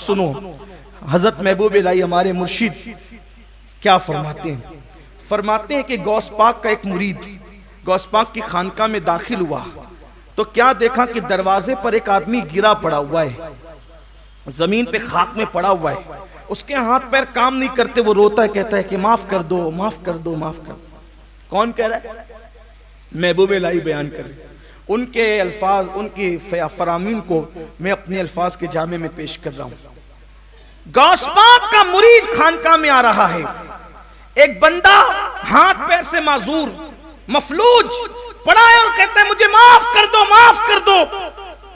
سنو حضرت محبوب الہی ہمارے مرشد کیا فرماتے ہیں. فرماتے ہیں کہ غوث پاک کا ایک مرید غوث پاک کی خانقاہ میں داخل ہوا تو کیا دیکھا کہ دروازے پر ایک آدمی گرا پڑا ہوا ہے, زمین پہ خاک میں پڑا ہوا ہے, اس کے ہاتھ پیر کام نہیں کرتے, وہ روتا ہے, کہتا ہے کہ معاف کر دو معاف کر دو معاف کر دو. کون کہہ رہا ہے؟ محبوب الہی بیان کر رہے ہیں. ان کے الفاظ, ان کی فرامین کو میں اپنے الفاظ کے جامع میں پیش کر رہا ہوں. غوث پاک کا مرید خانقاہ میں آ رہا ہے, ایک بندہ ہاتھ پیر سے معذور مفلوج پڑا ہے اور کہتا ہے مجھے معاف کر دو معاف کر دو,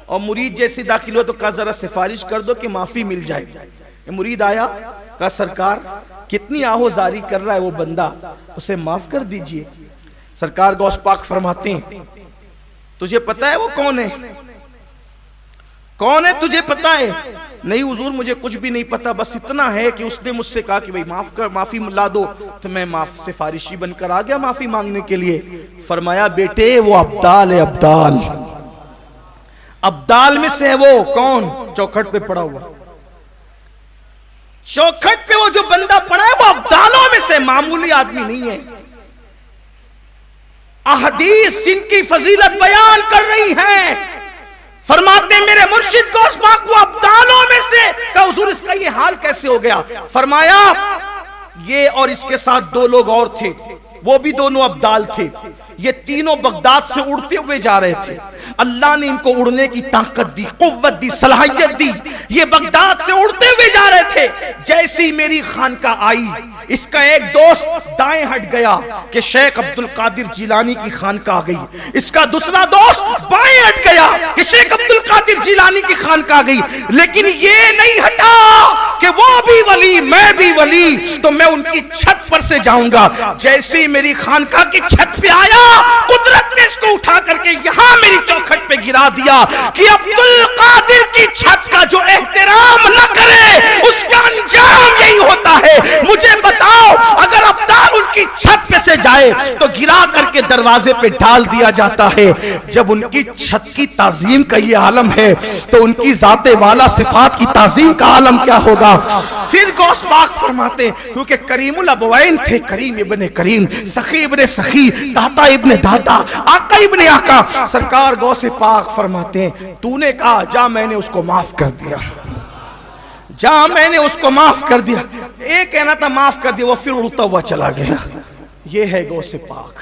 اور مرید جیسے داخل ہو تو کہا ذرا سفارش کر دو کہ معافی مل جائے. مرید آیا, کہا سرکار کتنی آہوزاری کر رہا ہے وہ بندہ, اسے معاف کر دیجئے. سرکار غوث پاک فرماتے ہیں تجھے پتہ ہے وہ کون ہے؟ کون ہے تجھے پتہ ہے؟ نہیں حضور مجھے کچھ بھی نہیں پتا, بس اتنا ہے کہ اس نے مجھ سے کہا کہ بھئی معاف کر, معافی لا دو, تو میں سفارشی بن کر آ گیا معافی مانگنے کے لیے. فرمایا بیٹے وہ ابدال ہے, ابدال ابدال میں سے ہے. وہ کون؟ چوکھٹ پہ پڑا ہوا, چوکھٹ پہ وہ جو بندہ پڑا ہے وہ ابدالوں میں سے, معمولی آدمی نہیں ہے. احادیث جن کی فضیلت بیان کر رہی ہیں, فرماتے ہیں میرے مرشد غوث پاک وہ ابدالوں میں سے. کہ حضور اس کا یہ حال کیسے ہو گیا؟ فرمایا یہ اور اس کے ساتھ دو لوگ اور تھے, وہ بھی دونوں ابدال تھے. یہ تینوں بغداد سے اڑتے ہوئے جا رہے تھے, اللہ نے ان کو اڑنے کی طاقت دی, قوت دی, صلاحیت دی. یہ بغداد سے اڑتے ہوئے جا رہے تھے, جیسی میری خانقاہ آئی اس کا ایک دوست دائیں ہٹ گیا کہ شیخ عبد القادر جیلانی کی خانقاہ آ گئی, اس کا دوسرا دوست بائیں ہٹ گیا کہ شیخ عبد القادر جیلانی کی خانقاہ آ گئی. لیکن یہ نہیں ہٹا کہ وہ بھی ولی میں بھی ولی, تو میں ان کی چھت پر سے جاؤں گا. جیسے میری خانقاہ کی چھت پہ آیا, قدرت نے اس کو اٹھا کر کے یہاں میری چوکھٹ پہ گرا دیا کہ عبد القادر کی چھت کا جو احترام نہ کرے اس کا انجام یہی ہوتا ہے. مجھے بتاؤ اگر ابدال ان کی چھت پہ سے جائے تو گرا کر کے دروازے پہ ڈال دیا جاتا ہے, جب ان کی چھت کی تعظیم کا یہ عالم ہے تو ان کی ذات والا صفات کی تعظیم کا عالم کیا ہوگا. پھر غوث پاک فرماتے ہیں کیونکہ کریم الابوین تھے, کریم ابن کریم, سخی ابن سخی, داتا ابن داتا, آقا ابن آقا. سرکار غوث پاک فرماتے ہیں تو نے کہا جا میں نے اس کو معاف کر دیا, جا میں نے اس کو معاف کر دیا. ایک کہنا تھا معاف کر دیا, وہ پھر اڑتا ہوا چلا گیا. یہ ہے غوث پاک.